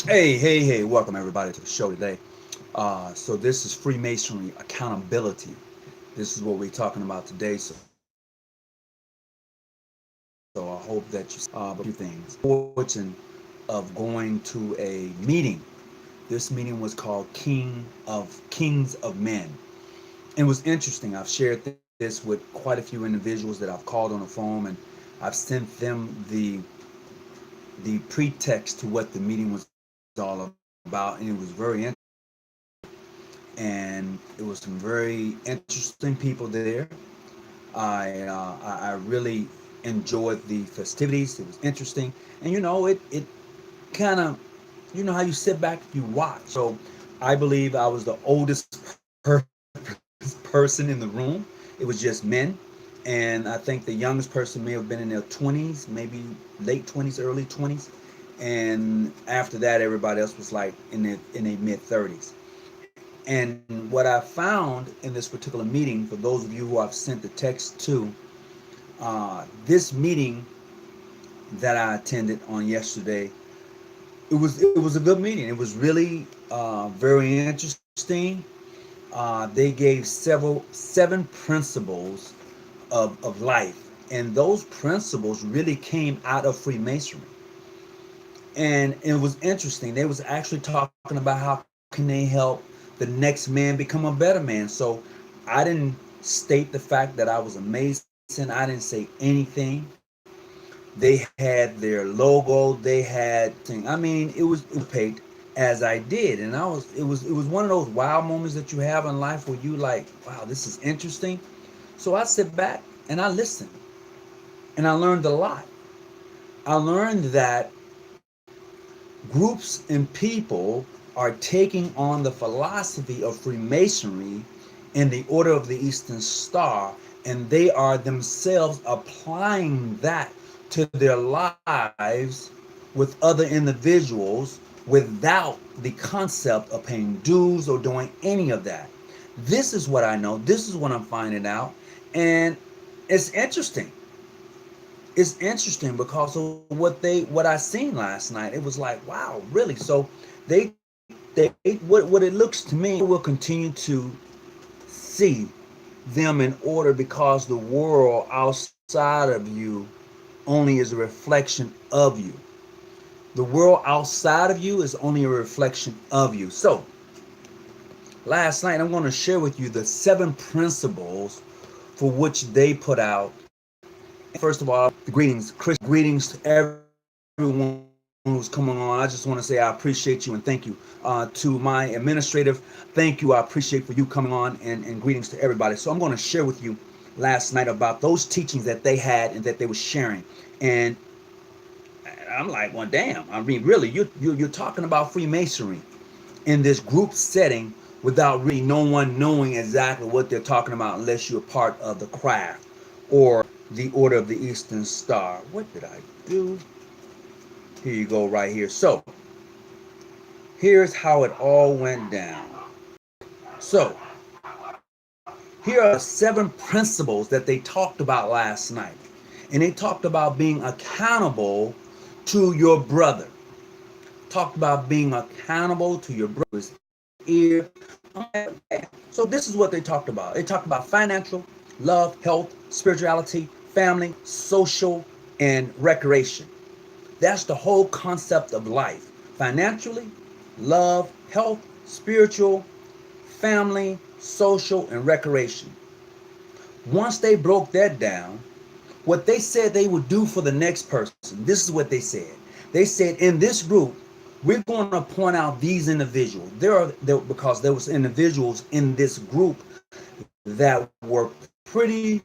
Hey, welcome everybody to the show today. So this is Freemasonry Accountability. This is what we're talking about today. So I hope that you but a few things. Fortune of going to a meeting. This meeting was called Kings of Men. It was interesting. I've shared this with quite a few individuals that I've called on the phone, and I've sent them the pretext to what the meeting was all about, and it was very and it was some very interesting people there. I really enjoyed the festivities. It was interesting, and it kind of how you sit back, you watch. So I believe I was the oldest person in the room. It was just men, and I think the youngest person may have been in their 20s, maybe late 20s, early 20s, and after that, everybody else was like in their mid 30s. And what I found in this particular meeting, for those of you who I've sent the text to, this meeting that I attended on yesterday, it was a good meeting. It was really very interesting. They gave seven principles of life, and those principles really came out of Freemasonry. And it was interesting. They was actually talking about how can they help the next man become a better man. So I didn't state the fact that I was a Mason. I didn't say anything. They had their logo. They had thing. I mean, it was paid as I did, and it was one of those wow moments that you have in life where you like, wow, this is interesting. So I sit back and I listen, and I learned a lot. I learned that groups and people are taking on the philosophy of Freemasonry in the Order of the Eastern Star, and they are themselves applying that to their lives with other individuals without the concept of paying dues or doing any of that. This is what I know. This is what I'm finding out. And it's interesting. It's interesting because of what I seen last night. It was like, wow, really? So what it looks to me, will continue to see them in order because the world outside of you only is a reflection of you. The world outside of you is only a reflection of you. So last night I'm going to share with you the seven principles for which they put out. First of all, the greetings, Chris, greetings to everyone who's coming on. I just want to say I appreciate you and thank you. To my administrative, thank you. I appreciate for you coming on, and greetings to everybody. So I'm going to share with you last night about those teachings that they had and that they were sharing. And I'm like, well, damn. I mean, really, you're talking about Freemasonry in this group setting without really no one knowing exactly what they're talking about unless you're part of the craft or the Order of the Eastern Star. What did I do? Here you go, right here. So here's how it all went down. So here are the seven principles that they talked about last night. And they talked about being accountable to your brother. Talked about being accountable to your brother's ear. So this is what they talked about. They talked about financial, love, health, spirituality, family, social, and recreation. That's the whole concept of life. Financially, love, health, spiritual, family, social, and recreation. Once they broke that down, what they said they would do for the next person, this is what they said. They said, in this group, we're going to point out these individuals. Because there was individuals in this group that were pretty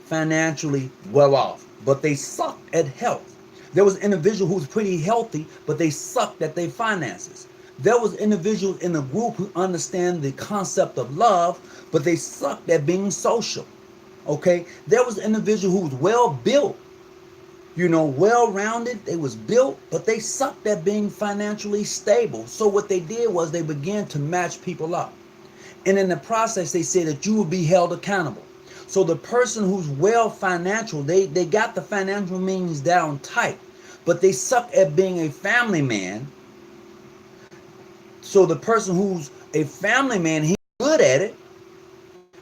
financially well off, but they sucked at health. There was an individual who was pretty healthy, but they sucked at their finances. There was individuals in the group who understand the concept of love, but they sucked at being social. Okay, there was an individual who was well built, well rounded. They was built, but they sucked at being financially stable. So what they did was they began to match people up. And in the process, they said that you will be held accountable. So the person who's well financial, they got the financial means down tight, but they suck at being a family man. So the person who's a family man, he's good at it,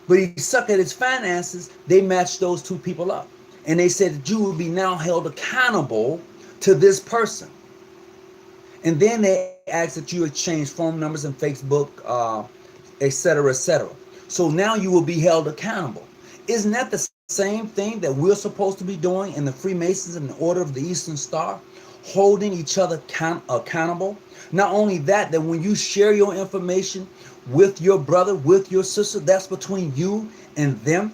but he suck at his finances. They matched those two people up. And they said that you will be now held accountable to this person. And then they ask that you exchange phone numbers and Facebook, etc., etc. So now you will be held accountable. Isn't that the same thing that we're supposed to be doing in the Freemasons and the Order of the Eastern Star? Holding each other accountable. Not only that, that when you share your information with your brother, with your sister, that's between you and them,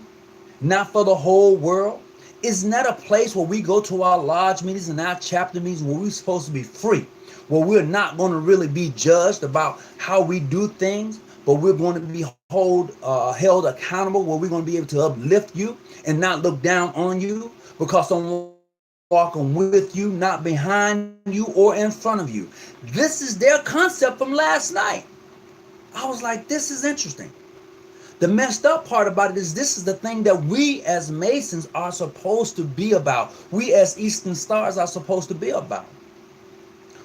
not for the whole world. Isn't that a place where we go to our lodge meetings and our chapter meetings where we're supposed to be free? Where we're not going to really be judged about how we do things, but we're going to be held accountable, where we're going to be able to uplift you and not look down on you, because I'm walking with you, not behind you or in front of you. This is their concept from last night. I was like, this is interesting. The messed up part about it is this is the thing that we as Masons are supposed to be about. We as Eastern Stars are supposed to be about.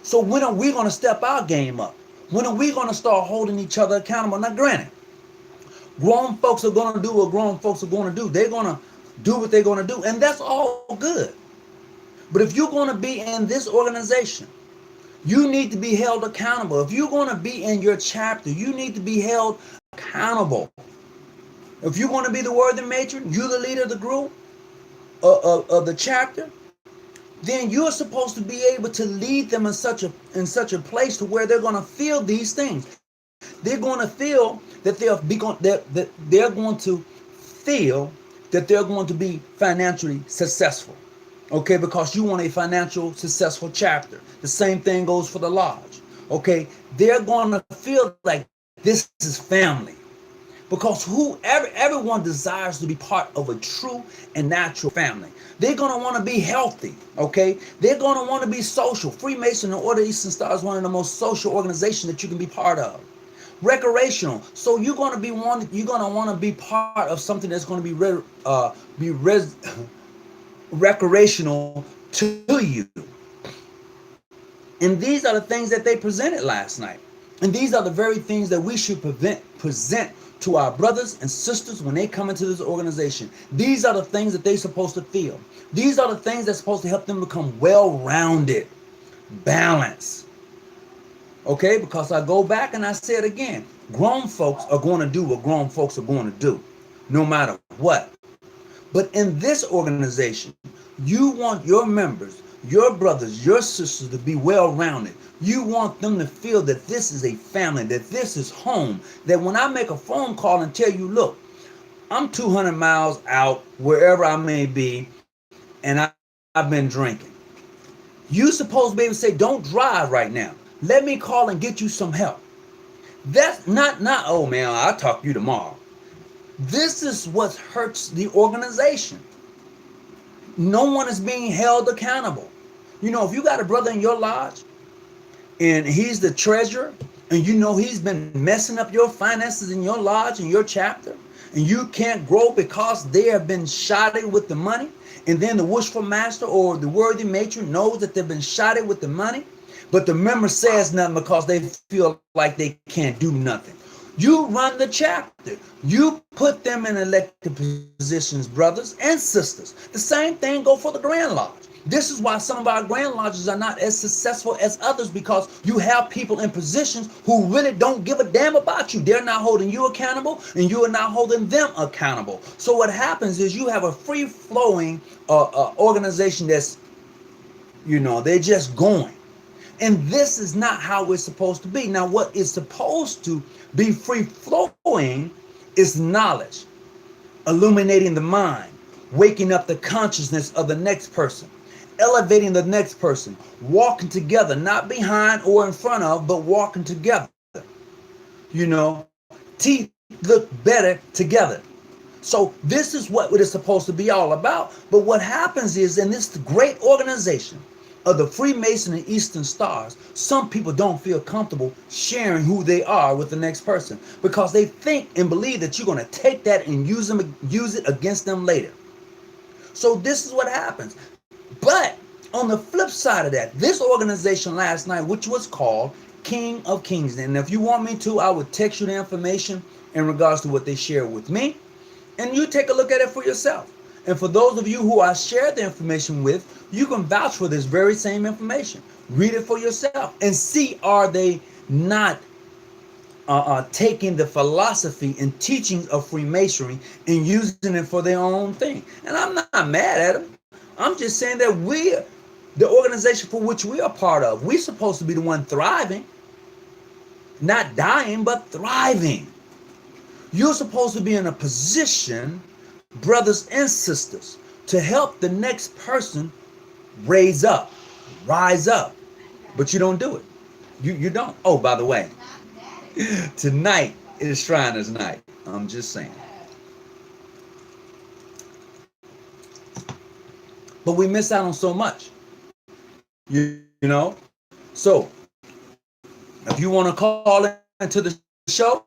So when are we going to step our game up? When are we going to start holding each other accountable? Now, granted, grown folks are going to do what grown folks are going to do. They're going to do what they're going to do, and that's all good. But if you're going to be in this organization, you need to be held accountable. If you're going to be in your chapter, you need to be held accountable. If you're going to be the worthy matron, you're the leader of the group, of the chapter, then you're supposed to be able to lead them in such a place to where they're going to feel these things. They're going to feel that they're going to feel that they're going to be financially successful. Okay, because you want a financial successful chapter. The same thing goes for the lodge. Okay, they're going to feel like this is family. Because everyone desires to be part of a true and natural family. They're going to want to be healthy, okay? They're going to want to be social. Freemason and Order of Eastern Star is one of the most social organizations that you can be part of. Recreational. So you're going to want to be part of something that's going to recreational to you. And these are the things that they presented last night. And these are the very things that we should present to our brothers and sisters when they come into this organization. These are the things that they're supposed to feel. These are the things that's supposed to help them become well-rounded, balanced. Okay, because I go back and I say it again. Grown folks are going to do what grown folks are going to do, no matter what. But in this organization, you want your members, your brothers, your sisters to be well-rounded. You want them to feel that this is a family, that this is home. That when I make a phone call and tell you, look, I'm 200 miles out, wherever I may be, and I've been drinking. You're supposed to be able to say, don't drive right now. Let me call and get you some help. That's not, oh man, I'll talk to you tomorrow. This is what hurts the organization. No one is being held accountable. You know, if you got a brother in your lodge and he's the treasurer, and you know he's been messing up your finances in your lodge and your chapter, and you can't grow because they have been shotted with the money, and then the wishful master or the worthy matron knows that they've been shotted with the money, but the member says nothing because they feel like they can't do nothing. You run the chapter. You put them in elected positions, brothers and sisters. The same thing go for the Grand Lodge. This is why some of our Grand Lodges are not as successful as others, because you have people in positions who really don't give a damn about you. They're not holding you accountable, and you are not holding them accountable. So what happens is you have a free-flowing organization that's, they're just going. And this is not how it's supposed to be. Now, what is supposed to be free-flowing is knowledge, illuminating the mind, waking up the consciousness of the next person, elevating the next person, walking together, not behind or in front of, but walking together. Teeth look better together. So this is what it is supposed to be all about. But what happens is, in this great organization of the Freemason and Eastern Stars, some people don't feel comfortable sharing who they are with the next person, because they think and believe that you're going to take that and use it against them later. So this is what happens. But on the flip side of that, this organization last night, which was called King of Kings. And if you want me to, I would text you the information in regards to what they share with me. And you take a look at it for yourself. And for those of you who I share the information with, you can vouch for this very same information. Read it for yourself and see, are they not taking the philosophy and teachings of Freemasonry and using it for their own thing. And I'm not mad at them. I'm just saying that the organization for which we are part of, we're supposed to be the one thriving, not dying, but thriving. You're supposed to be in a position, brothers and sisters, to help the next person rise up. But you don't do it. You don't. Oh, by the way, tonight is Shriners Night. I'm just saying. But we miss out on so much. You know? So, if you want to call into the show,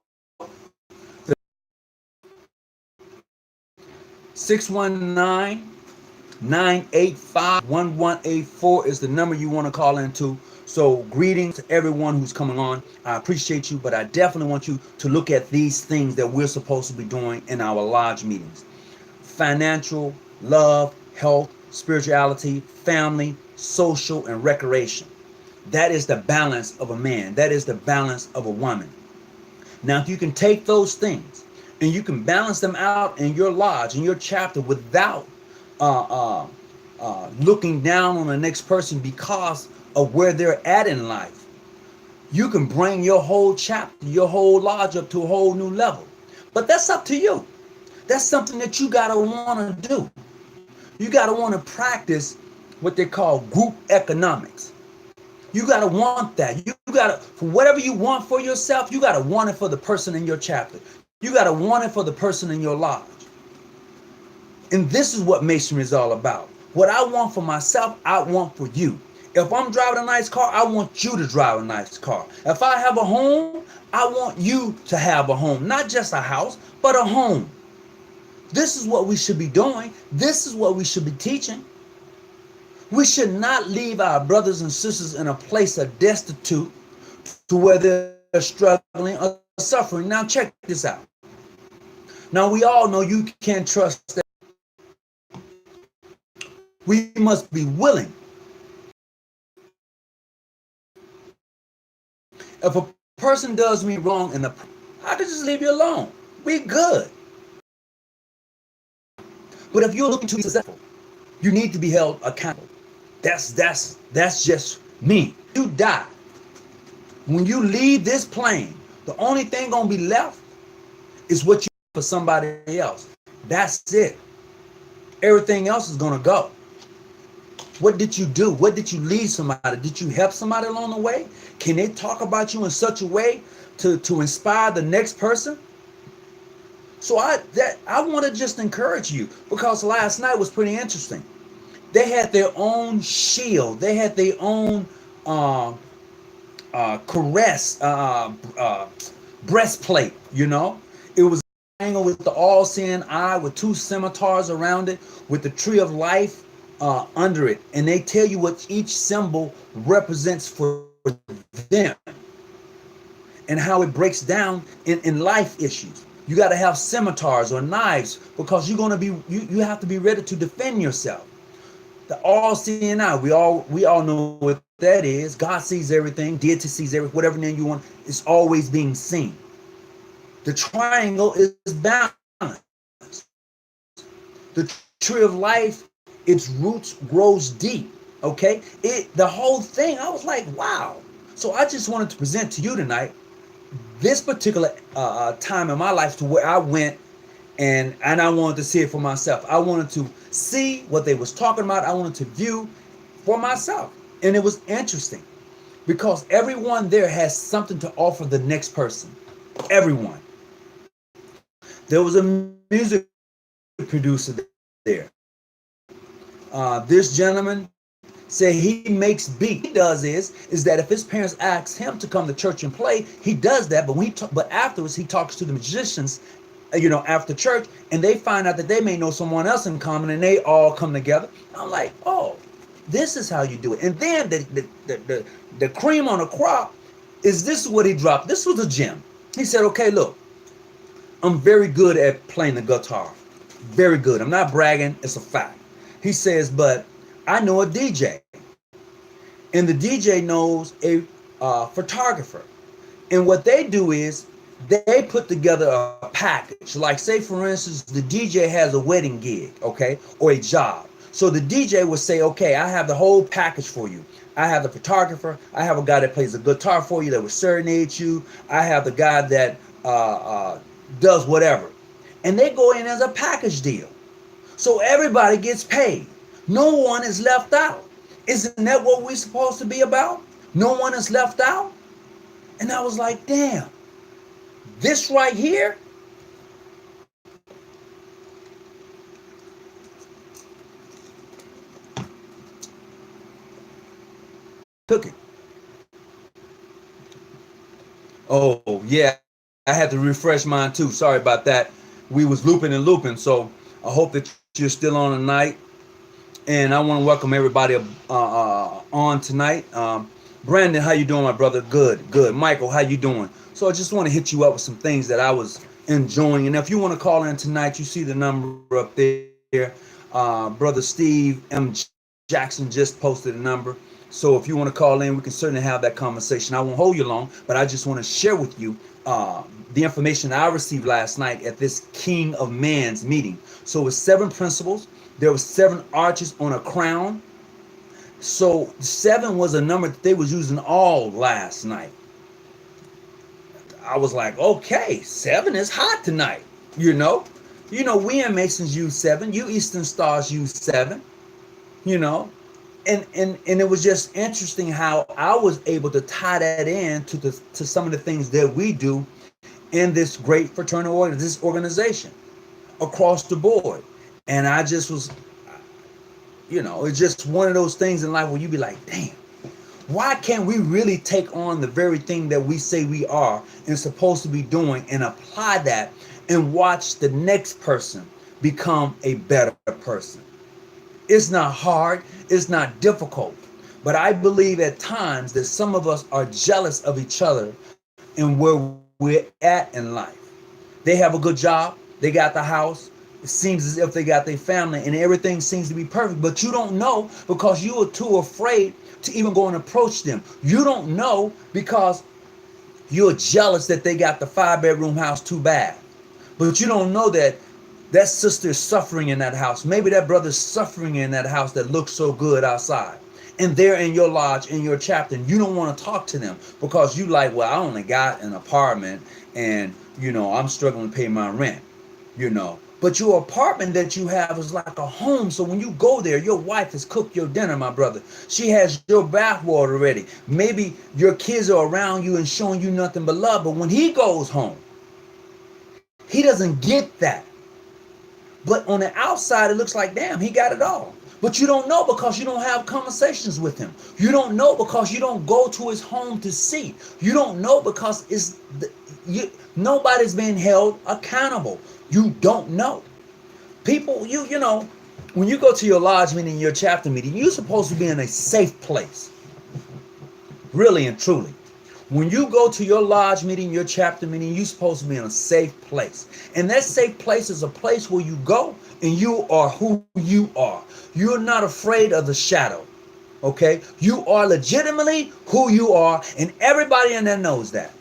619-985-1184 is the number you want to call into. So greetings to everyone who's coming on. I appreciate you, but I definitely want you to look at these things that we're supposed to be doing in our lodge meetings. Financial, love, health, spirituality, family, social, and recreation. That is the balance of a man. That is the balance of a woman. Now, if you can take those things and you can balance them out in your lodge, in your chapter, without looking down on the next person because of where they're at in life, you can bring your whole chapter, your whole lodge up to a whole new level. But that's up to you. That's something that you gotta want to do. You gotta want to practice what they call group economics. You gotta want that. You gotta, for whatever you want for yourself, you gotta want it for the person in your chapter. You gotta want it for the person in your lodge. And this is what Masonry is all about. What I want for myself, I want for you. If I'm driving a nice car, I want you to drive a nice car. If I have a home, I want you to have a home. Not just a house, but a home. This is what we should be doing. This is what we should be teaching. We should not leave our brothers and sisters in a place of destitute to where they're struggling or suffering. Now check this out. Now we all know you can't trust that. We must be willing. If a person does me wrong, I can just leave you alone. We good. But if you're looking to be successful, you need to be held accountable. That's just me. You die. When you leave this plane, the only thing gonna be left is what you do for somebody else. That's it. Everything else is gonna go. What did you do? What did you leave somebody? Did you help somebody along the way? Can they talk about you in such a way to inspire the next person? So I want to just encourage you, because last night was pretty interesting. They had their own shield. They had their own breastplate. You know, it was angled with the all-seeing eye, with two scimitars around it, with the tree of life under it, and they tell you what each symbol represents for them and how it breaks down in life issues. You got to have scimitars or knives, because you're going to be you have to be ready to defend yourself. The all-seeing eye, we all know what that is. God sees everything. Deity sees everything. Whatever name you want, it's always being seen. The triangle is balance. The tree of life, its roots grows deep. Okay, the whole thing. I was like, wow. So I just wanted to present to you tonight this particular time in my life, to where I went and I wanted to see it for myself. I wanted to see what they was talking about. I wanted to view for myself. And it was interesting, because everyone there has something to offer the next person. Everyone. There was a music producer there. This gentleman said he makes beats. He does is that if his parents ask him to come to church and play, he does that. But but afterwards he talks to the musicians, after church, and they find out that they may know someone else in common, and they all come together. I'm like, oh, this is how you do it. And then the cream on the crop, is this what he dropped? This was a gem. He said, okay, look, I'm very good at playing the guitar. Very good. I'm not bragging. It's a fact. He says, but I know a DJ. And the DJ knows a photographer. And what they do is they put together a package. Like, say, for instance, the DJ has a wedding gig, okay, or a job. So the DJ would say, okay, I have the whole package for you. I have the photographer. I have a guy that plays the guitar for you that will serenade you. I have the guy that does whatever. And they go in as a package deal. So everybody gets paid. No one is left out. Isn't that what we're supposed to be about? No one is left out. And I was like, damn, this right here, took it. Oh, yeah, I had to refresh mine too. Sorry about that. We was looping and looping. So I hope that you're still on tonight. And I want to welcome everybody on tonight. Brandon, how you doing, my brother? Good, good. Michael, how you doing? So I just want to hit you up with some things that I was enjoying. And if you want to call in tonight, you see the number up there. Brother Steve M. Jackson just posted a number. So if you want to call in, we can certainly have that conversation. I won't hold you long, but I just want to share with you the information I received last night at this King of Man's meeting. So it was 7 principles. There were 7 arches on a crown. So 7 was a number that they was using all last night. I was like, okay, 7 is hot tonight. You know, we in Masons use 7. You Eastern Stars use 7. You know, and it was just interesting how I was able to tie that in to some of the things that we do in this great fraternal order, this organization across the board. And I just was, it's just one of those things in life where you be like, damn, why can't we really take on the very thing that we say we are and supposed to be doing and apply that and watch the next person become a better person? It's not hard. It's not difficult. But I believe at times that some of us are jealous of each other and where we're at in life. They have a good job. They got the house. It seems as if they got their family and everything seems to be perfect, but you don't know because you are too afraid to even go and approach them. You don't know because you're jealous that they got the 5-bedroom house too bad. But you don't know that that sister is suffering in that house. Maybe that brother's suffering in that house that looks so good outside. And they're in your lodge, in your chapter, and you don't want to talk to them because you like, well, I only got an apartment and, I'm struggling to pay my rent, But your apartment that you have is like a home. So when you go there, your wife has cooked your dinner, my brother. She has your bath water ready. Maybe your kids are around you and showing you nothing but love. But when he goes home, he doesn't get that. But on the outside, it looks like, damn, he got it all. But you don't know because you don't have conversations with him. You don't know because you don't go to his home to see. You don't know because nobody's being held accountable. You don't know. People, when you go to your lodge meeting, your chapter meeting, you're supposed to be in a safe place. Really and truly. When you go to your lodge meeting, your chapter meeting, you're supposed to be in a safe place. And that safe place is a place where you go and you are who you are. You're not afraid of the shadow. Okay? You are legitimately who you are, and everybody in there knows that.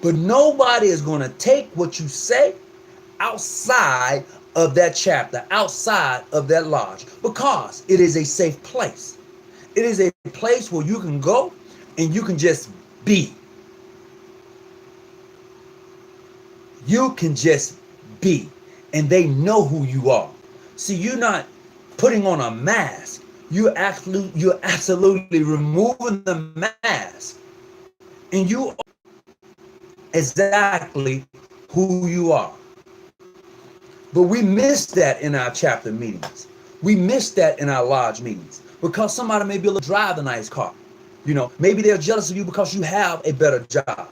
But nobody is going to take what you say outside of that chapter, outside of that lodge, because it is a safe place. It is a place where you can go and you can just be. You can just be. And they know who you are. See, you're not putting on a mask. You're absolutely removing the mask. And you are exactly who you are. But we miss that in our chapter meetings. We miss that in our lodge meetings. Because somebody may be able to drive a nice car. Maybe they're jealous of you because you have a better job.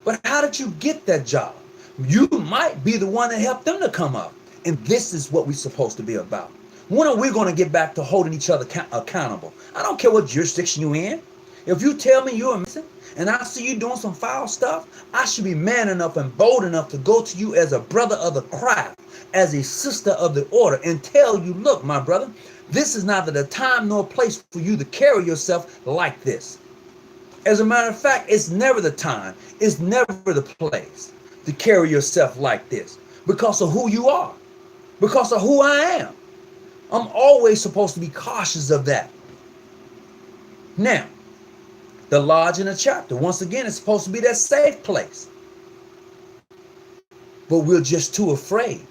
But how did you get that job? You might be the one that helped them to come up. And this is what we're supposed to be about. When are we going to get back to holding each other accountable? I don't care what jurisdiction you're in. If you tell me you're a Mason and I see you doing some foul stuff, I should be man enough and bold enough to go to you as a brother of the craft, as a sister of the order, and tell you, look, my brother, this is neither the time nor place for you to carry yourself like this. As a matter of fact, it's never the time, it's never the place to carry yourself like this because of who you are, because of who I am. I'm always supposed to be cautious of that. Now, the lodge in the chapter, once again, is supposed to be that safe place. But we're just too afraid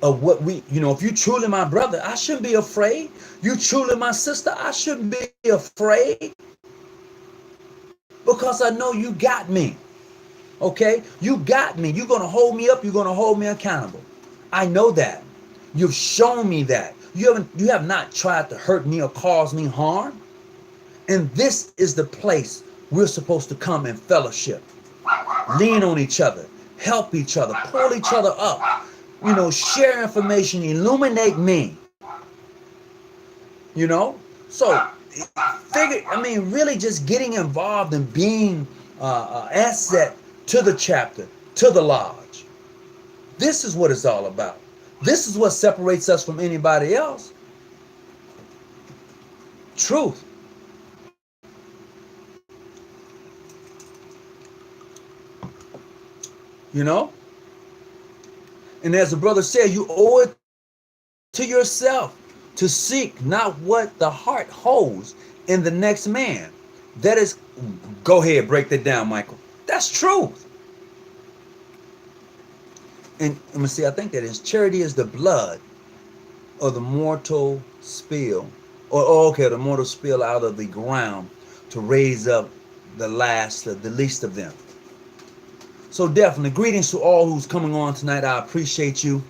of what if you truly my brother, I shouldn't be afraid. You truly my sister, I shouldn't be afraid. Because I know you got me. Okay? You got me. You're going to hold me up. You're going to hold me accountable. I know that. You've shown me that. You have not tried to hurt me or cause me harm. And this is the place we're supposed to come in fellowship. Lean on each other. Help each other. Pull each other up. Share information. Illuminate me. So really just getting involved and being an asset to the chapter, to the lodge. This is what it's all about. This is what separates us from anybody else. Truth. And as the brother said, you owe it to yourself to seek not what the heart holds in the next man. That is, go ahead, break that down, Michael. That's truth. And let me see, I think that is charity is the blood of the mortal spill. The mortal spill out of the ground to raise up the least of them. So definitely, greetings to all who's coming on tonight. I appreciate you.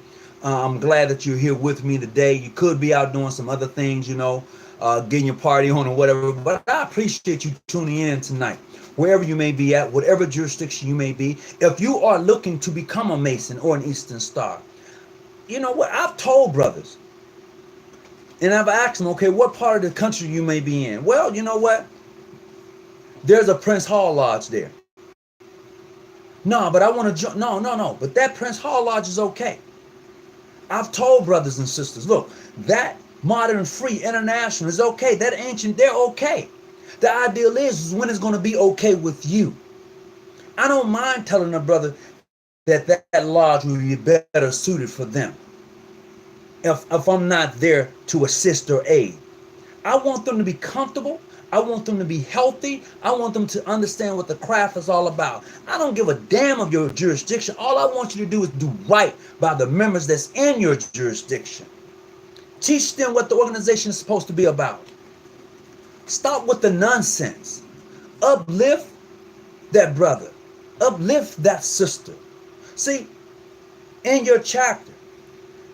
I'm glad that you're here with me today. You could be out doing some other things, getting your party on or whatever. But I appreciate you tuning in tonight, wherever you may be at, whatever jurisdiction you may be. If you are looking to become a Mason or an Eastern Star, you know what? I've told brothers, and I've asked them, okay, what part of the country you may be in? Well, you know what? There's a Prince Hall Lodge there. No, but I want to join. No. But that Prince Hall Lodge is okay. I've told brothers and sisters, look, that Modern Free International is okay. That ancient, they're okay. The ideal is when it's going to be okay with you. I don't mind telling a brother that lodge will be better suited for them if I'm not there to assist or aid. I want them to be comfortable. I want them to be healthy. I want them to understand what the craft is all about. I don't give a damn of your jurisdiction. All I want you to do is do right by the members that's in your jurisdiction. Teach them what the organization is supposed to be about. Stop with the nonsense. Uplift that brother. Uplift that sister. See, in your chapter,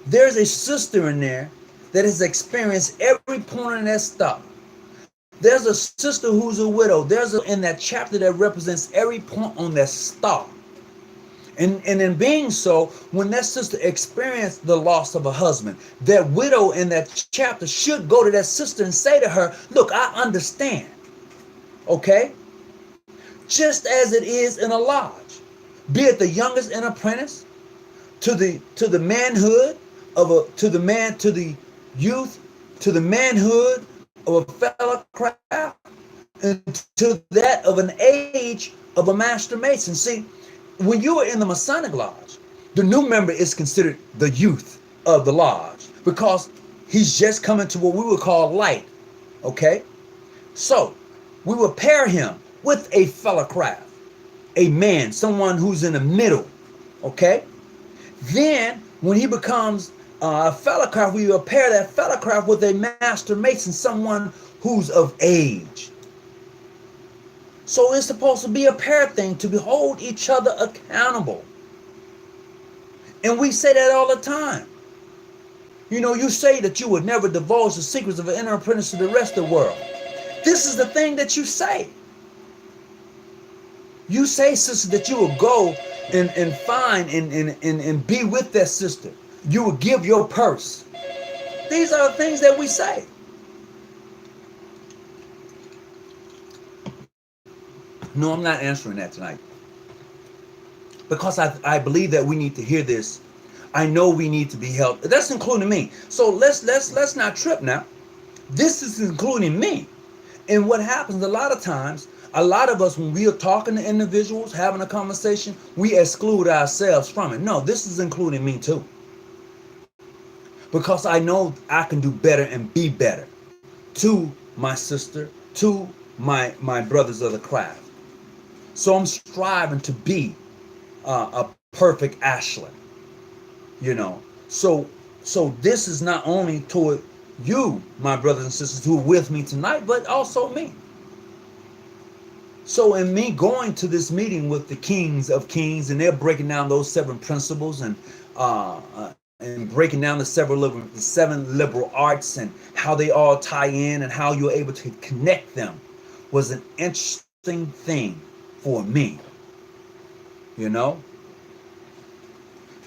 there's a sister in there that has experienced every point in that star. There's a sister who's a widow. In that chapter that represents every point on that star. And in being so, when that sister experienced the loss of a husband, that widow in that chapter should go to that sister and say to her, look, I understand. Okay? Just as it is in a lodge. Be it the youngest an apprentice, to the manhood to the youth, to the manhood of a fellow craft, and to that of an age of a master mason. See, when you are in the Masonic Lodge, the new member is considered the youth of the lodge because he's just coming to what we would call light. Okay? So, we will pair him with a fellow craft, a man, someone who's in the middle. Okay? Then, when he becomes a fellow craft, we will pair that fellow craft with a master mason, someone who's of age. So it's supposed to be a pair thing to hold each other accountable. And we say that all the time. You say that you would never divulge the secrets of an inner apprentice to the rest of the world. This is the thing that you say. You say, sister, that you will go and find and be with that sister. You will give your purse. These are the things that we say. No, I'm not answering that tonight because I believe that we need to hear this. I know we need to be helped. That's including me. So let's not trip now. This is including me. And what happens a lot of times, a lot of us, when we are talking to individuals, having a conversation, we exclude ourselves from it. No, this is including me too. Because I know I can do better and be better to my sister, to my brothers of the craft. So I'm striving to be a perfect Ashland, you know. So this is not only toward you, my brothers and sisters who are with me tonight, but also me. So in me going to this meeting with the kings of kings, and they're breaking down those seven principles and breaking down the seven liberal arts and how they all tie in and how you're able to connect them, was an interesting thing for me. You know,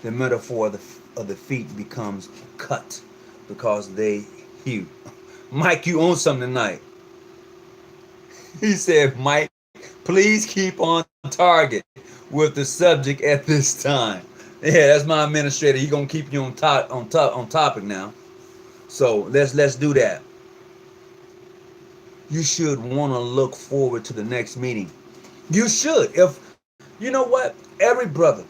the metaphor of the feet becomes cut because they hew. Mike, you own something tonight. He said, Mike, please keep on target with the subject at this time. Yeah, that's my administrator. He gonna keep you on topic now. So let's do that. You should want to look forward to the next meeting. You should. If you know what, every brother,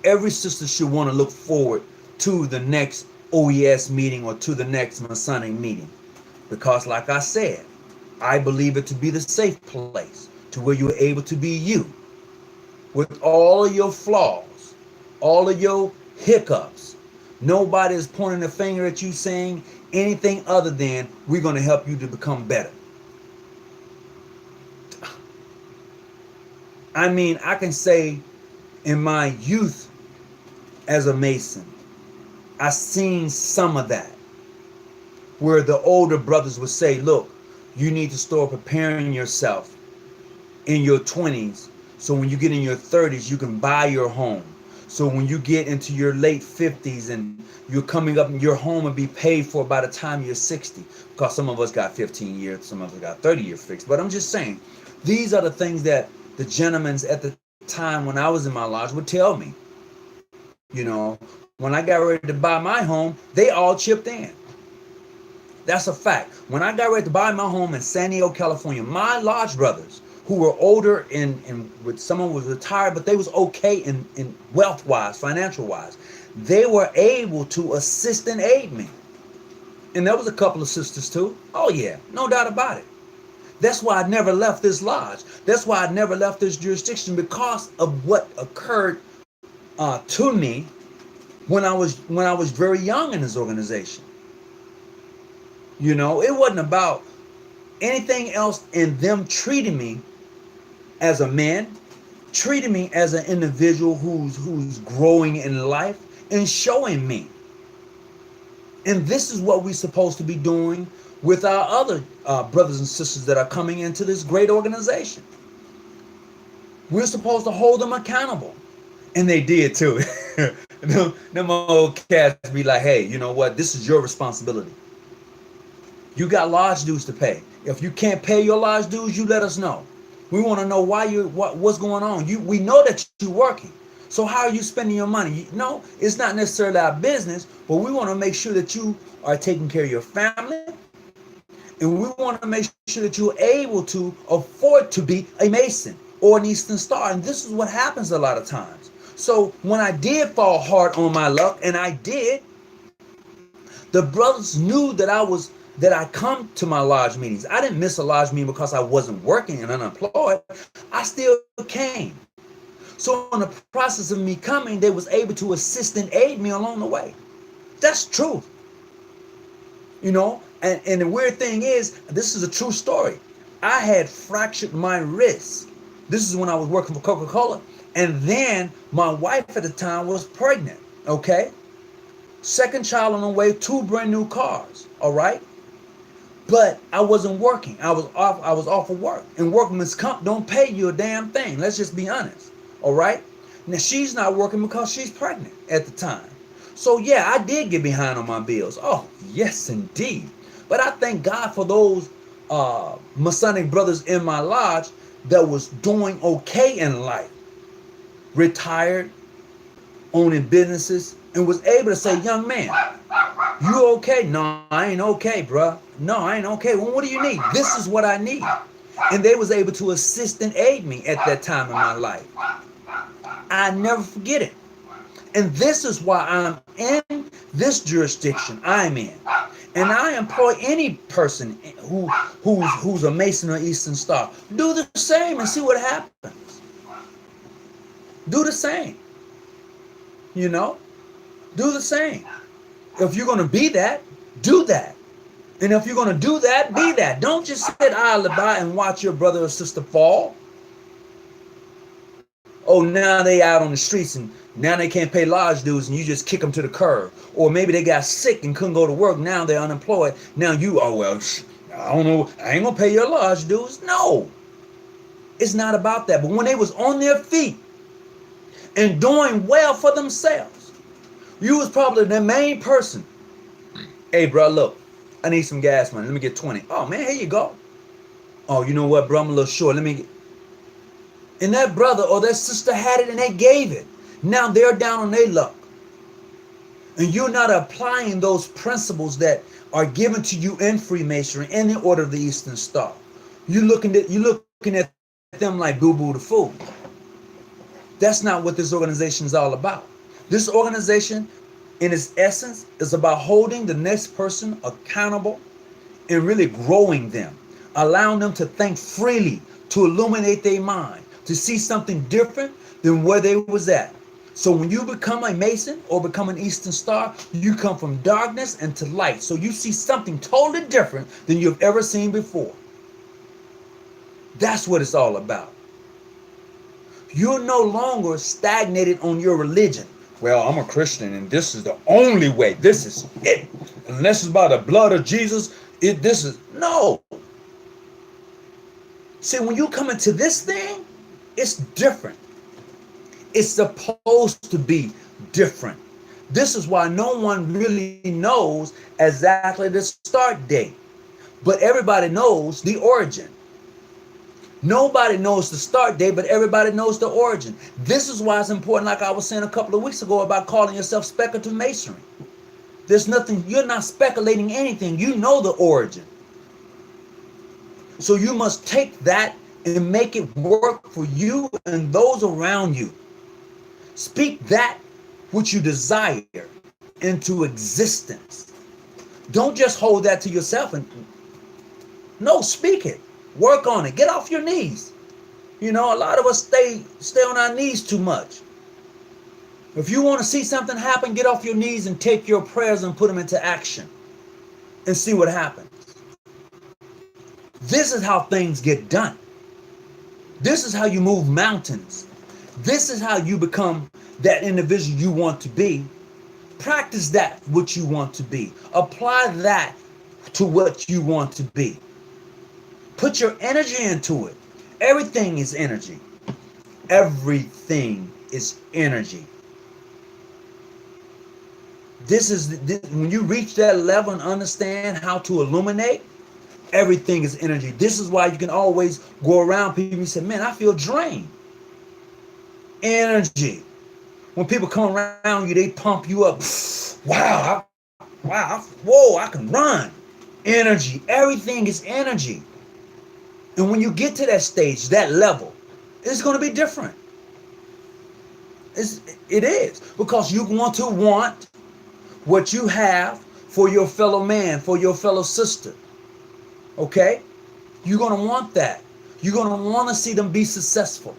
every sister should want to look forward to the next OES meeting or to the next Masonic meeting, because, like I said, I believe it to be the safe place to where you're able to be you with all of your flaws, all of your hiccups. Nobody is pointing a finger at you saying anything other than we're going to help you to become better. I mean, I can say in my youth as a Mason, I seen some of that where the older brothers would say, look, you need to start preparing yourself in your 20s so when you get in your 30s you can buy your home. So when you get into your late 50s and you're coming up, your home will be paid for by the time you're 60. Because some of us got 15 years, some of us got 30 years fixed. But I'm just saying, these are the things that the gentlemen at the time when I was in my lodge would tell me. You know, when I got ready to buy my home, they all chipped in. That's a fact. When I got ready to buy my home in San Diego, California, my lodge brothers, who were older and with someone was retired, but they was okay in wealth wise, financial wise, they were able to assist and aid me. And there was a couple of sisters too. Oh yeah, no doubt about it. That's why I never left this lodge. That's why I never left this jurisdiction, because of what occurred to me when I was very young in this organization. You know, it wasn't about anything else in them treating me as a man, treating me as an individual who's growing in life and showing me. And this is what we're supposed to be doing with our other brothers and sisters that are coming into this great organization. We're supposed to hold them accountable. And they did too. Them old cats be like, hey, you know what? This is your responsibility. You got lodge dues to pay. If you can't pay your lodge dues, you let us know. We want to know what's going on. We know that you're working. So how are you spending your money? No, it's not necessarily our business, but we want to make sure that you are taking care of your family, and we want to make sure that you're able to afford to be a Mason or an Eastern Star. And this is what happens a lot of times. So when I did fall hard on my luck, and I did, the brothers knew that I come to my lodge meetings. I didn't miss a lodge meeting because I wasn't working and unemployed. I still came. So in the process of me coming, they was able to assist and aid me along the way. That's true. You know, and the weird thing is, this is a true story. I had fractured my wrist. This is when I was working for Coca-Cola. And then my wife at the time was pregnant, okay? Second child on the way, 2 brand new cars, all right? But I wasn't working. I was off of work. And workman's comp don't pay you a damn thing. Let's just be honest. All right? Now she's not working because she's pregnant at the time. So yeah, I did get behind on my bills. Oh, yes indeed. But I thank God for those Masonic brothers in my lodge that was doing okay in life, retired, owning businesses, and was able to say, young man, you okay? No, I ain't okay, bruh. No, I ain't okay. Well, what do you need? This is what I need. And they was able to assist and aid me at that time in my life. I never forget it. And this is why I'm in this jurisdiction I'm in. And I employ any person who's a Mason or Eastern Star. Do the same and see what happens. Do the same. You know? Do the same. If you're going to be that, do that. And if you're going to do that, be that. Don't just sit idly by and watch your brother or sister fall. Oh, now they out on the streets and now they can't pay lodge dues and you just kick them to the curb. Or maybe they got sick and couldn't go to work. Now they're unemployed. Now you, oh, well, I don't know. I ain't going to pay your lodge dues. No, it's not about that. But when they was on their feet and doing well for themselves, you was probably the main person. Hey, bro, look, I need some gas money. Let me get 20. Oh, man, here you go. Oh, you know what, bro? I'm a little short. Let me get... And that brother or that sister had it and they gave it. Now they're down on their luck. And you're not applying those principles that are given to you in Freemasonry and the Order of the Eastern Star. You're looking at them like Boo Boo the Fool. That's not what this organization is all about. This organization, in its essence, is about holding the next person accountable and really growing them, allowing them to think freely, to illuminate their mind, to see something different than where they was at. So when you become a Mason or become an Eastern Star, you come from darkness into light. So you see something totally different than you've ever seen before. That's what it's all about. You're no longer stagnated on your religion. Well, I'm a Christian and this is the only way. This is it. Unless it's by the blood of Jesus, this is... No. See, when you come into this thing, it's different. It's supposed to be different. This is why no one really knows exactly the start date. But everybody knows the origin. Nobody knows the start date, but everybody knows the origin. This is why it's important, like I was saying a couple of weeks ago, about calling yourself speculative masonry. There's nothing, you're not speculating anything. You know the origin. So you must take that and make it work for you and those around you. Speak that which you desire into existence. Don't just hold that to yourself. No, speak it. Work on it. Get off your knees. You know, a lot of us stay on our knees too much. If you want to see something happen, get off your knees and take your prayers and put them into action and see what happens. This is how things get done. This is how you move mountains. This is how you become that individual you want to be. Practice that which you want to be. Apply that to what you want to be. Put your energy into it. Everything is energy. Everything is energy. When you reach that level and understand how to illuminate, everything is energy. This is why you can always go around people and say, man, I feel drained. Energy. When people come around you, they pump you up. Wow, whoa, I can run. Energy. Everything is energy. And when you get to that stage, that level, it's going to be different. It is. Because you want what you have for your fellow man, for your fellow sister. Okay? You're going to want that. You're going to want to see them be successful.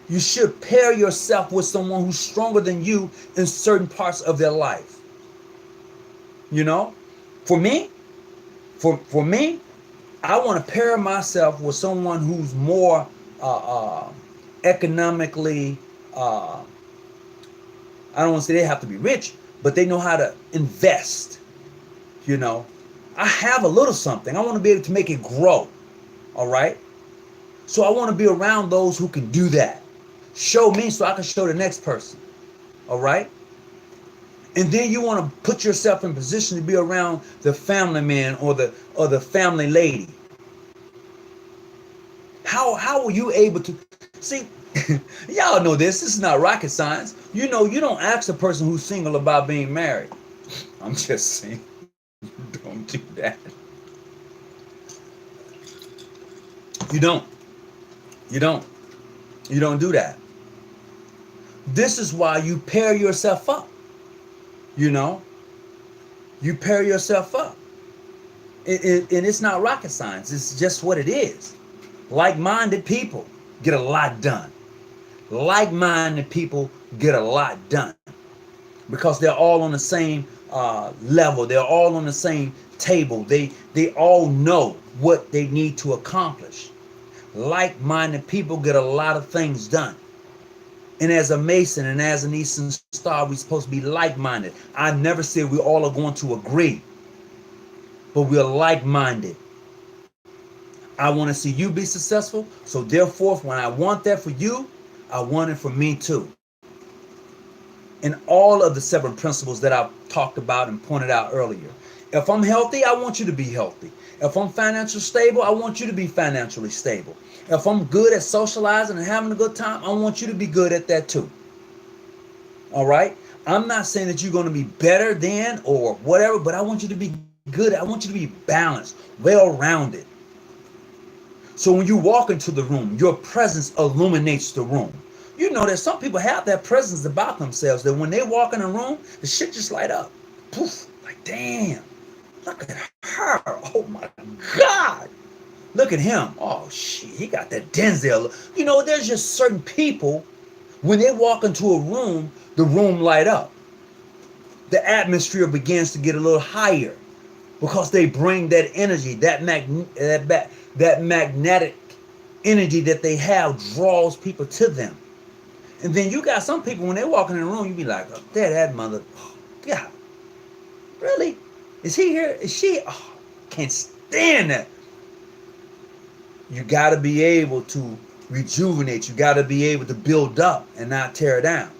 You should pair yourself with someone who's stronger than you in certain parts of their life. You know? For me, I want to pair myself with someone who's more economically, I don't want to say they have to be rich, but they know how to invest. You know? I have a little something. I want to be able to make it grow. All right? So I want to be around those who can do that. Show me so I can show the next person. All right? And then you want to put yourself in position to be around the family man or the family lady. How were you able to see? Y'all know this. This is not rocket science. You know, you don't ask a person who's single about being married. I'm just saying, don't do that. You don't. You don't. You don't do that. This is why you pair yourself up. You know, you pair yourself up. And it's not rocket science. It's just what it is. Like-minded people get a lot done. Like-minded people get a lot done because they're all on the same level. They're all on the same table. They all know what they need to accomplish. Like-minded people get a lot of things done. And as a Mason and as an Eastern Star, we're supposed to be like-minded. I never said we all are going to agree, but we're like-minded. I want to see you be successful. So therefore, when I want that for you, I want it for me too. And all of the 7 principles that I've talked about and pointed out earlier. If I'm healthy, I want you to be healthy. If I'm financially stable, I want you to be financially stable. If I'm good at socializing and having a good time, I want you to be good at that too. All right? I'm not saying that you're going to be better than or whatever, but I want you to be good. I want you to be balanced, well-rounded. So when you walk into the room, your presence illuminates the room. You know that some people have that presence about themselves that when they walk in a room, the shit just light up. Poof, like damn, look at her. Oh my God. Look at him. Oh shit, he got that Denzel. You know, there's just certain people, when they walk into a room, the room light up. The atmosphere begins to get a little higher because they bring that energy, that magnetic energy that they have draws people to them. And then you got some people, when they walk in the room, you be like, oh, that mother, oh, God, really? Is he here? Is she? Oh, can't stand that. You got to be able to rejuvenate. You got to be able to build up and not tear down.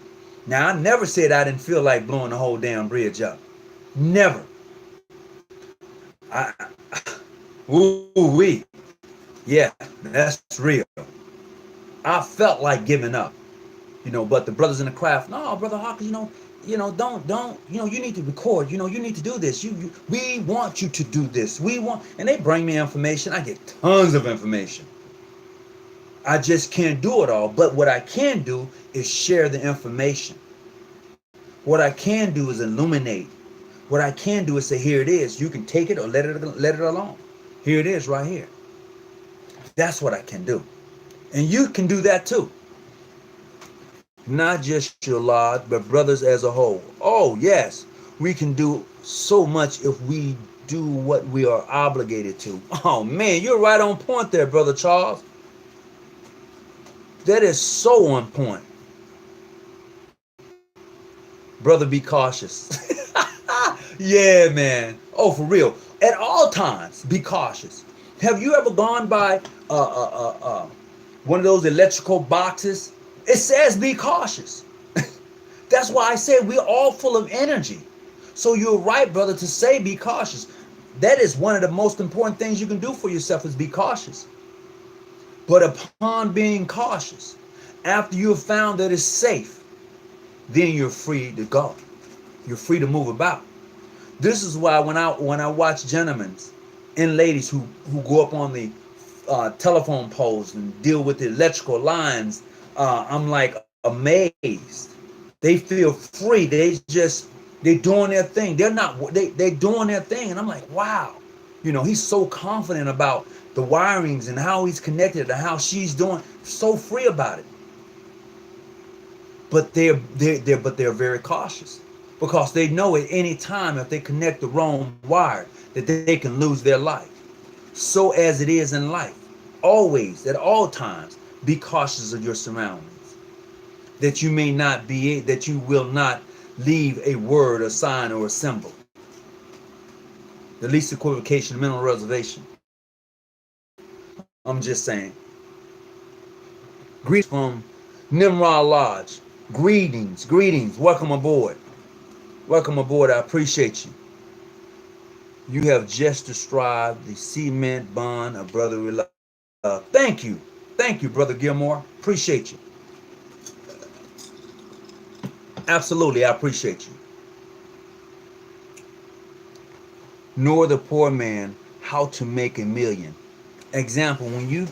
Now, I never said I didn't feel like blowing the whole damn bridge up. Never. Ooh-wee. Yeah, that's real. I felt like giving up, you know, but the brothers in the craft, no, Brother Hawkins, don't, you need to record, you need to do this. We want you to do this. And they bring me information. I get tons of information. I just can't do it all. But what I can do is share the information. What I can do is illuminate. What I can do is say, here it is. You can take it or let it alone. Here it is right here. That's what I can do. And you can do that too. Not just your lot, but brothers as a whole. Oh, yes, we can do so much if we do what we are obligated to. Oh, man, you're right on point there, Brother Charles. That is so on point. Brother, be cautious. Yeah, man. Oh, for real. At all times, be cautious. Have you ever gone by one of those electrical boxes? It says be cautious. That's why I said we're all full of energy. So you're right, brother, to say be cautious. That is one of the most important things you can do for yourself is be cautious. But upon being cautious, after you have found that it's safe, then you're free to go. You're free to move about. This is why when I watch gentlemen and ladies who go up on the telephone poles and deal with the electrical lines, I'm like amazed. They feel free. They're doing their thing. They're doing their thing, and I'm like, wow. He's so confident about the wirings and how he's connected and how she's doing. So free about it. But they're very cautious because they know at any time if they connect the wrong wire that they can lose their life. So as it is in life, always, at all times, be cautious of your surroundings. That you will not leave a word, a sign, or a symbol. The least equivocation, mental reservation. I'm just saying. Greetings from Nimrod Lodge. Greetings. Welcome aboard. I appreciate you. You have just described the cement bond of brotherly love. Thank you. Thank you, Brother Gilmore. Appreciate you. Absolutely, I appreciate you. Nor the poor man how to make a million. Example, when you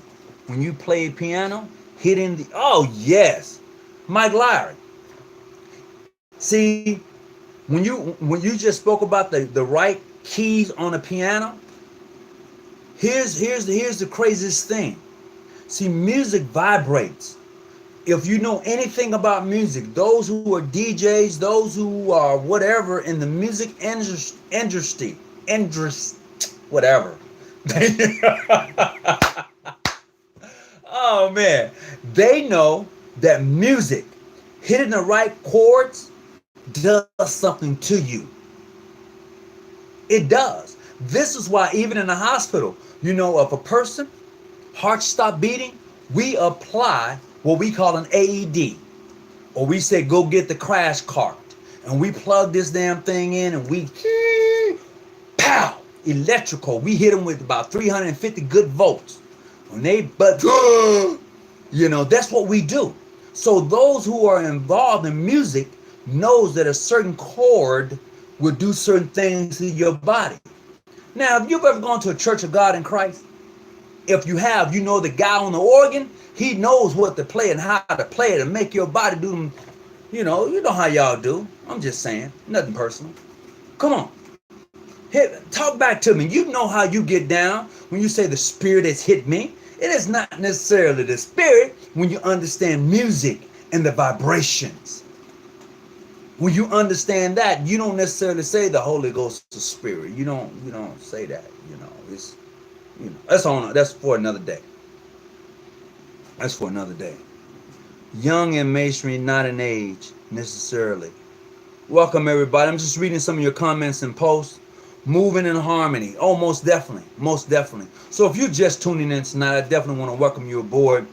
play piano, hitting the oh yes, Mike Lowry. See, when you just spoke about the right keys on a piano, here's the craziest thing. See, music vibrates. If you know anything about music, those who are DJs, those who are whatever in the music industry, whatever. Oh man, they know that music, hitting the right chords, does something to you. It does. This is why even in the hospital, if a person heart stop beating, we apply what we call an AED, or we say go get the crash cart, and we plug this damn thing in, and we pow electrical. We hit them with about 350 good volts. When they that's what we do. So those who are involved in music knows that a certain chord will do certain things to your body. Now, if you've ever gone to a Church of God in Christ, if you have, the guy on the organ, he knows what to play and how to play it and make your body do them. You know how y'all do. I'm just saying, nothing personal. Come on. Talk back to me. You know how you get down when you say the spirit has hit me. It is not necessarily the spirit when you understand music and the vibrations. When you understand that, you don't necessarily say the Holy Ghost is spirit. You don't say that. It's that's for another day. That's for another day. Young in masonry, not an age necessarily. Welcome everybody. I'm just reading some of your comments and posts. Moving in harmony. Oh, most definitely. Most definitely. So if you're just tuning in tonight, I definitely want to welcome you aboard.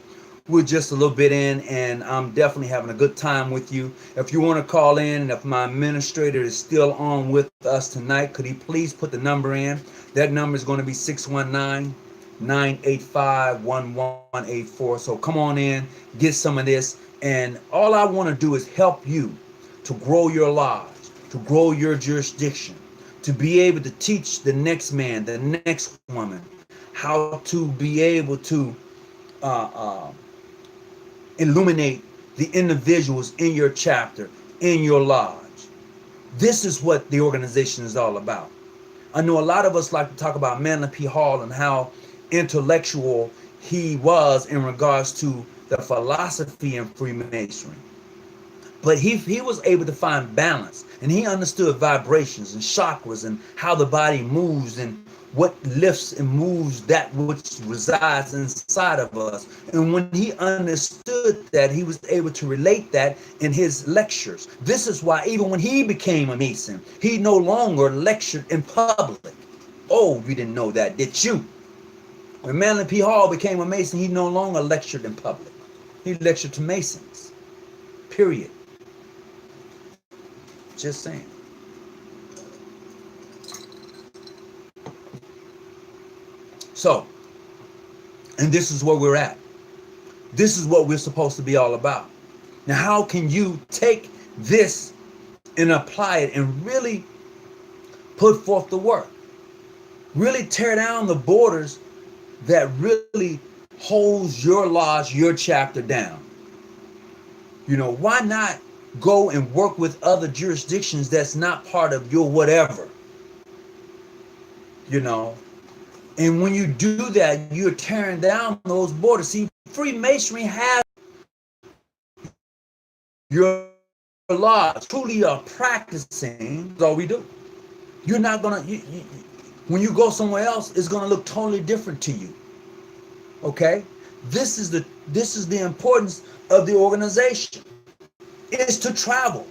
We're just a little bit in, and I'm definitely having a good time with you. If you want to call in, and if my administrator is still on with us tonight, could he please put the number in? That number is going to be 619-985-1184. So come on in, get some of this. And all I want to do is help you to grow your lodge, to grow your jurisdiction, to be able to teach the next man, the next woman, how to be able to illuminate the individuals in your chapter, in your lodge. This is what the organization is all about. I know a lot of us like to talk about Manly P. Hall and how intellectual he was in regards to the philosophy in Freemasonry. But he was able to find balance, and he understood vibrations and chakras and how the body moves and what lifts and moves that which resides inside of us. And when he understood that, he was able to relate that in his lectures. This is why even when he became a Mason, he no longer lectured in public. Oh, you didn't know that, did you? When Manly P. Hall became a Mason, he no longer lectured in public. He lectured to Masons. Period. Just saying. So, and this is where we're at. This is what we're supposed to be all about. Now, how can you take this and apply it and really put forth the work? Really tear down the borders that really holds your lodge, your chapter down. Why not go and work with other jurisdictions that's not part of your whatever? And when you do that, you're tearing down those borders. See, Freemasonry has your lodge. Truly are practicing. That's all we do. You're not going to, when you go somewhere else, it's going to look totally different to you. Okay? This is the importance of the organization. Is to travel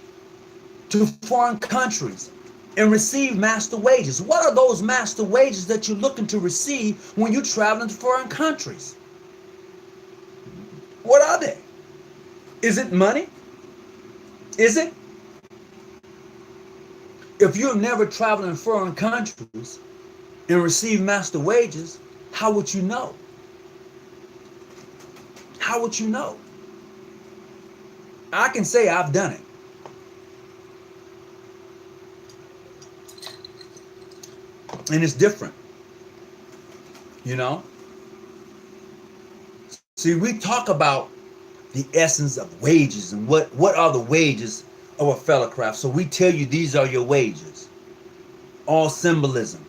to foreign countries and receive master wages. What are those master wages that you're looking to receive when you're traveling to foreign countries? What are they? Is it money? Is it? If you've never traveled in foreign countries and received master wages, how would you know? How would you know? I can say I've done it. And it's different, you know? See, we talk about the essence of wages and what are the wages of a fellow craft. So we tell you these are your wages. All symbolism.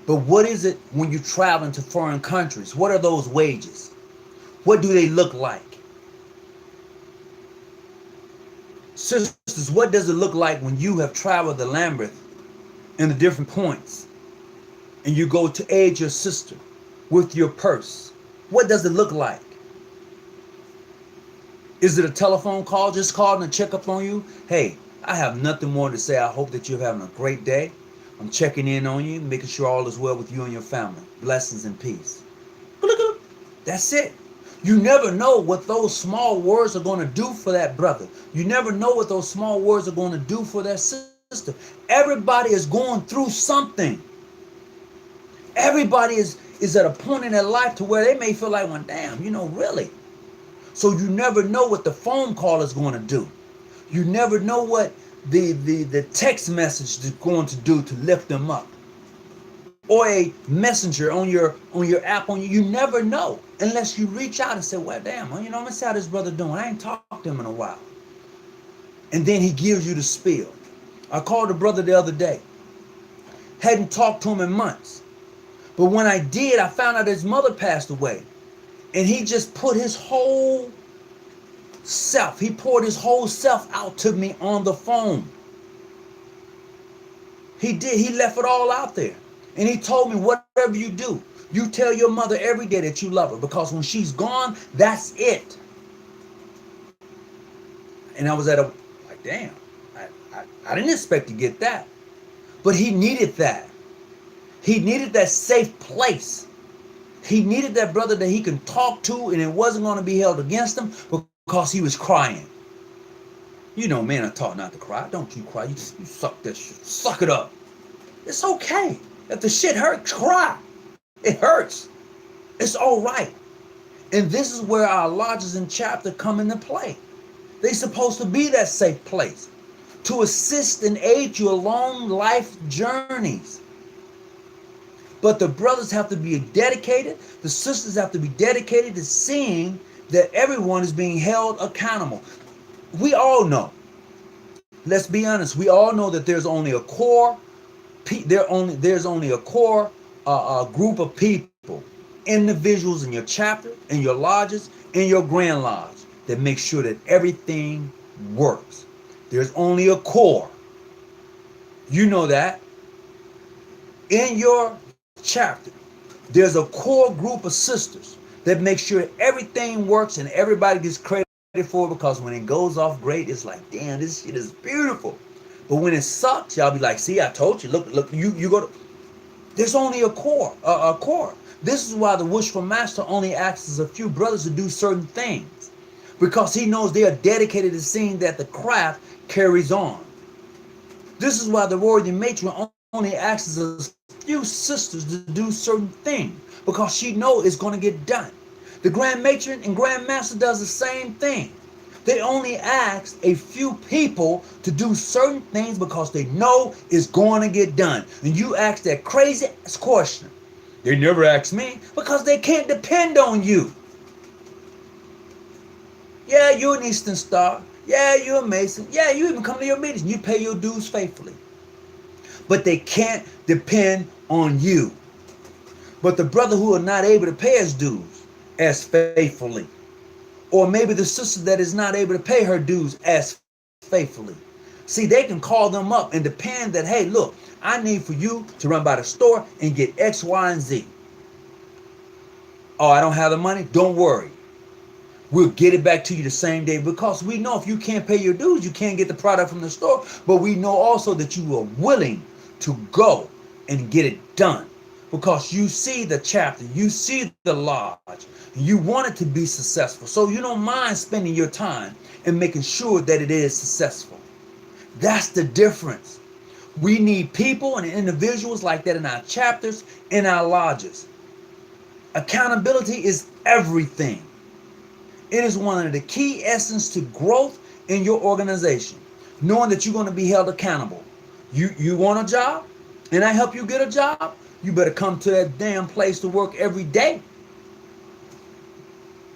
But what is it when you travel into foreign countries? What are those wages? What do they look like? Sisters, what does it look like when you have traveled the labyrinth in the different points and you go to aid your sister with your purse? What does it look like? Is it a telephone call, just calling to check up on you? Hey, I have nothing more to say. I hope that you're having a great day. I'm checking in on you, making sure all is well with you and your family. Blessings and peace. That's it. You never know what those small words are going to do for that brother. You never know what those small words are going to do for that sister. Everybody is going through something. Everybody is at a point in their life to where they may feel like, well, damn, really. So you never know what the phone call is going to do. You never know what the text message is going to do to lift them up. Or a messenger on your app you never know unless you reach out and say, well, damn, I'm gonna see how this brother doing. I ain't talked to him in a while. And then he gives you the spiel. I called a brother the other day. Hadn't talked to him in months. But when I did, I found out his mother passed away. And he just put his whole self, he poured his whole self out to me on the phone. He did. He left it all out there. And he told me, whatever you do, you tell your mother every day that you love her, because when she's gone, that's it. And I was like, damn, I didn't expect to get that. But he needed that. He needed that safe place. He needed that brother that he can talk to and it wasn't going to be held against him because he was crying. Men are taught not to cry. Don't you cry. You suck that shit. Suck it up. It's okay. If the shit hurts, cry. It hurts. It's all right. And this is where our lodges and chapter come into play. They're supposed to be that safe place to assist and aid you along life journeys. But the brothers have to be dedicated. The sisters have to be dedicated to seeing that everyone is being held accountable. We all know. Let's be honest. We all know that there's only a core. There's only a core group of people, individuals in your chapter, in your lodges, in your grand lodge that make sure that everything works. There's only a core. You know that. In your chapter, there's a core group of sisters that make sure everything works and everybody gets credit for it, because when it goes off great, it's like, damn, this shit is beautiful. But when it sucks, y'all be like, see, I told you. Look, you go to. There's only a core. This is why the Wishful Master only asks a few brothers to do certain things, because he knows they are dedicated to seeing that the craft carries on. This is why the Warrior Matron only asks a few sisters to do certain things, because she knows it's going to get done. The Grand Matron and Grand Master does the same thing. They only ask a few people to do certain things because they know it's going to get done. And you ask that crazy ass question. They never ask me because they can't depend on you. Yeah, you're an Eastern Star. Yeah, you're a Mason. Yeah, you even come to your meetings and you pay your dues faithfully. But they can't depend on you. But the brother who are not able to pay his dues as faithfully, or maybe the sister that is not able to pay her dues as faithfully. See, they can call them up and depend that, hey, look, I need for you to run by the store and get X, Y, and Z. Oh, I don't have the money? Don't worry. We'll get it back to you the same day, because we know if you can't pay your dues, you can't get the product from the store. But we know also that you are willing to go and get it done, because you see the chapter, you see the lodge, you want it to be successful. So you don't mind spending your time and making sure that it is successful. That's the difference. We need people and individuals like that in our chapters, in our lodges. Accountability is everything. It is one of the key essence to growth in your organization, knowing that you're going to be held accountable. You want a job, and I help you get a job, you better come to that damn place to work every day.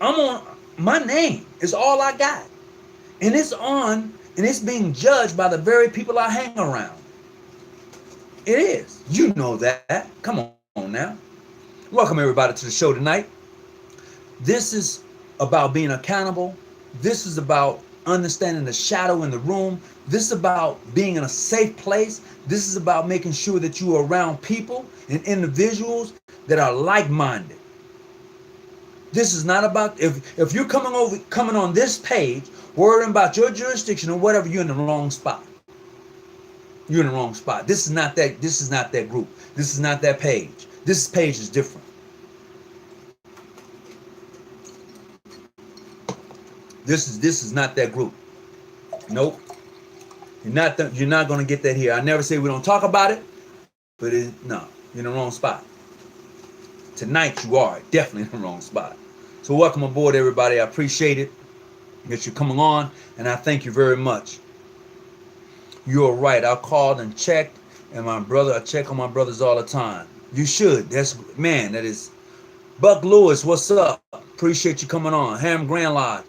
I'm on, my name is all I got. And it's on, and it's being judged by the very people I hang around. It is. You know that. Come on now. Welcome everybody to the show tonight. This is about being accountable. This is about understanding the shadow in the room. This is about being in a safe place. This is about making sure that you are around people and individuals that are like-minded. This is not about, if you're coming on this page worrying about your jurisdiction or whatever, you're in the wrong spot. You're in the wrong spot. This is not that group. This is not that page. This page is different. This is not that group. Nope. You're not going to get that here. I never say we don't talk about it, but no, you're in the wrong spot. Tonight you are definitely in the wrong spot. So welcome aboard, everybody. I appreciate it that you're coming on, and I thank you very much. You're right. I called and checked, and I check on my brothers all the time. You should. That is Buck Lewis. What's up? Appreciate you coming on. Ham Grand Lodge.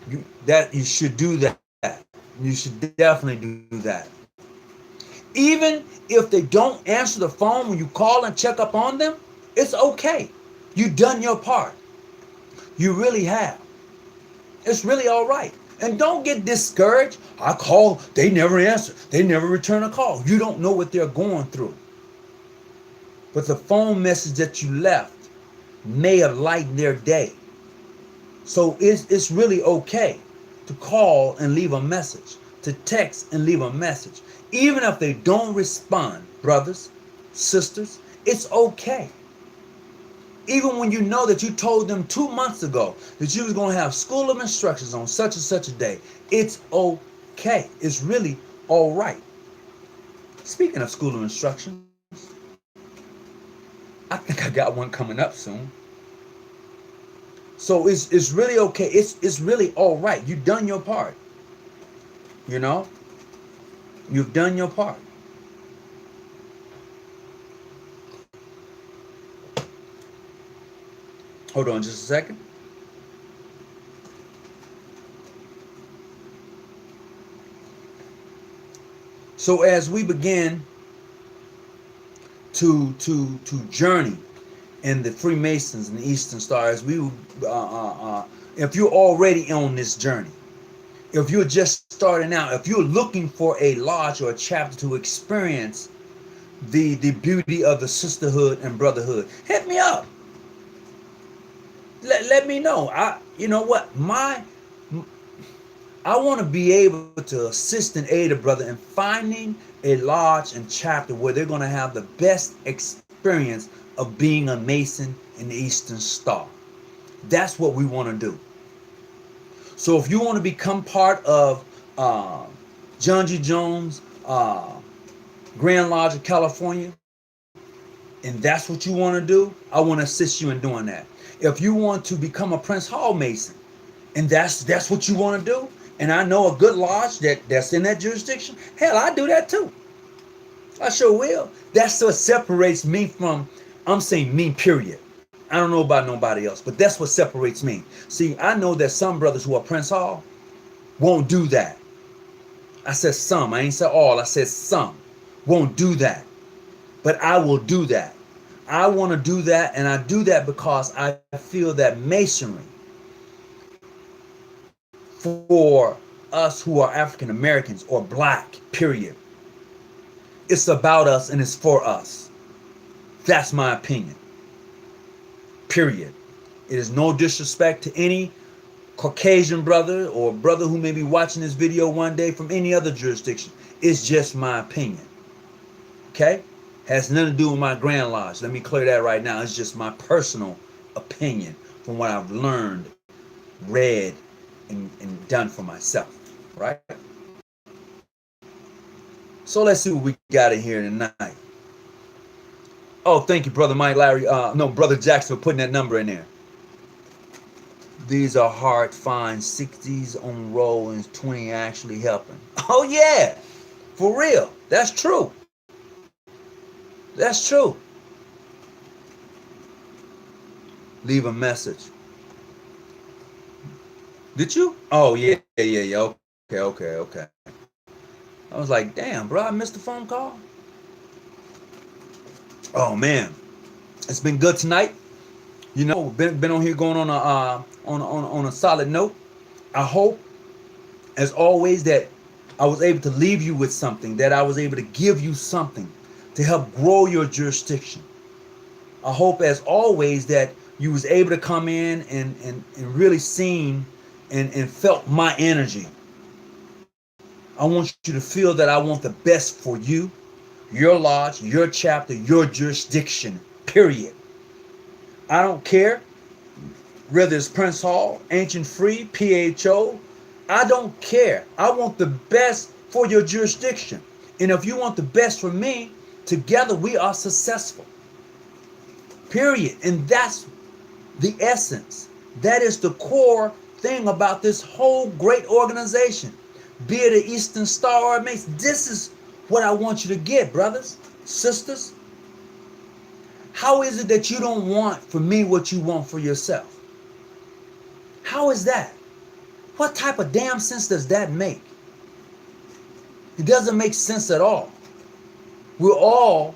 You should do that. You should definitely do that. Even if they don't answer the phone when you call and check up on them, it's okay. You've done your part. You really have. It's really all right. And don't get discouraged. I call, they never answer. They never return a call. You don't know what they're going through. But the phone message that you left may have lightened their day. So it's really okay to call and leave a message, to text and leave a message. Even if they don't respond, brothers, sisters, it's okay. Even when you know that you told them 2 months ago that you was going to have school of instructions on such and such a day, it's okay. It's really all right. Speaking of school of instructions, I think I got one coming up soon. So it's really okay. It's really all right. You've done your part. You know? You've done your part. Hold on just a second. So as we begin to journey in the Freemasons and the Eastern Stars, if you're already on this journey, if you're just starting out, if you're looking for a lodge or a chapter to experience the beauty of the sisterhood and brotherhood, hit me up. Let me know. You know what? I want to be able to assist and aid a brother in finding a lodge and chapter where they're going to have the best experience of being a Mason in the Eastern Star. That's what we want to do. So if you want to become part of John G. Jones Grand Lodge of California, and that's what you want to do, I want to assist you in doing that. If you want to become a Prince Hall Mason, and that's what you want to do, and I know a good lodge that's in that jurisdiction, hell, I do that too. I sure will. That's what separates me from, I'm saying me, period. I don't know about nobody else, but that's what separates me. See, I know that some brothers who are Prince Hall won't do that. I said some. I ain't said all. I said some won't do that. But I will do that. I want to do that, and I do that because I feel that Masonry, for us who are African Americans or black, period, it's about us and it's for us. That's my opinion. Period. It is no disrespect to any Caucasian brother or brother who may be watching this video one day from any other jurisdiction. It's just my opinion. Okay? Has nothing to do with my Grand Lodge. Let me clear that right now. It's just my personal opinion from what I've learned, read, and done for myself. Right? So let's see what we got in here tonight. Oh, thank you, Brother Mike Larry. No, Brother Jackson for putting that number in there. These are hard finds. 60s on roll and 20 actually helping. Oh yeah, for real. That's true. That's true. Leave a message. Did you? Oh yeah, yeah, yeah. Okay. I was like, damn, bro, I missed the phone call. Oh man, it's been good tonight. Been on here going on a solid note. I hope, as always, that I was able to leave you with something. That I was able to give you something to help grow your jurisdiction. I hope, as always, that you was able to come in and really seen and felt my energy. I want you to feel that I want the best for you, your lodge, your chapter, your jurisdiction, period. I don't care whether it's Prince Hall, Ancient Free, PHO. I don't care. I want the best for your jurisdiction. And if you want the best for me, together we are successful. Period. And that's the essence. That is the core thing about this whole great organization. Be it an Eastern Star or a Mason. This is what I want you to get, brothers, sisters. How is it that you don't want for me what you want for yourself? How is that? What type of damn sense does that make? It doesn't make sense at all. We're all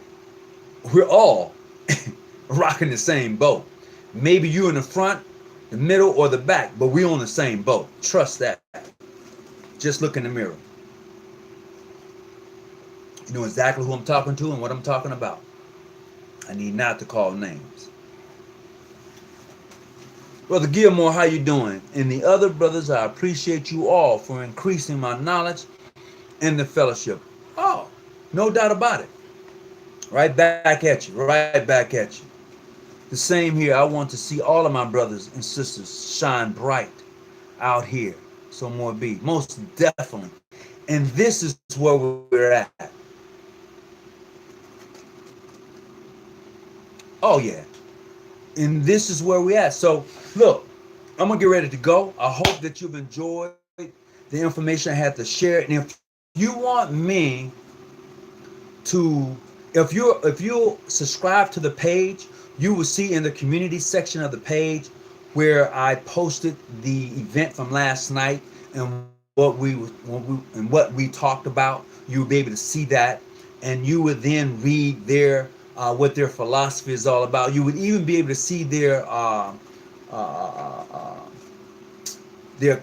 rocking the same boat. Maybe you in the front, the middle, or the back, but we on the same boat. Trust that. Just look in the mirror. You know exactly who I'm talking to and what I'm talking about. I need not to call names. Brother Gilmore, how you doing? And the other brothers, I appreciate you all for increasing my knowledge and the fellowship. Oh, no doubt about it. Right back at you. Right back at you. The same here. I want to see all of my brothers and sisters shine bright out here. So more be. Most definitely. And this is where we're at. Oh yeah. And this is where we're at. So look, I'm gonna get ready to go. I hope that you've enjoyed the information I had to share. And if you want me to, if you subscribe to the page, you will see in the community section of the page where I posted the event from last night and what we talked about. You'll be able to see that, and you would then read their what their philosophy is all about. You would even be able to see their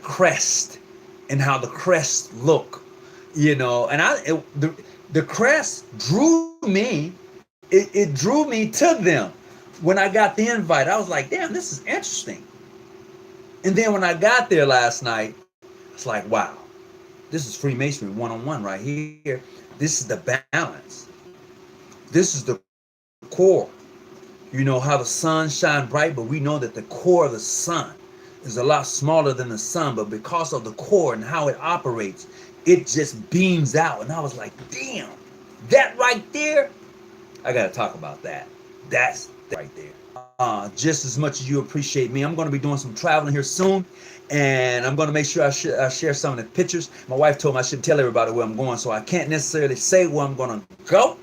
crest and how the crest look, and the crest drew me. It drew me to them. When I got the invite, I was like, damn, this is interesting. And then when I got there last night, it's like, wow, this is Freemasonry 101 right here. This is the balance. This is the core. You know how the sun shine bright, but we know that the core of the sun is a lot smaller than the sun, but because of the core and how it operates, it just beams out. And I was like, damn, that right there, I got to talk about that. That's right there. Just as much as you appreciate me, I'm going to be doing some traveling here soon, and I'm going to make sure I share some of the pictures. My wife told me I shouldn't tell everybody where I'm going, so I can't necessarily say where I'm going to go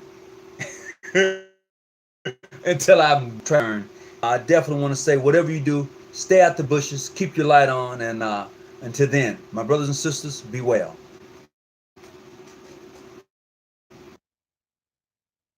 until I return. I definitely want to say, whatever you do, stay out the bushes, keep your light on, and until then, my brothers and sisters, be well.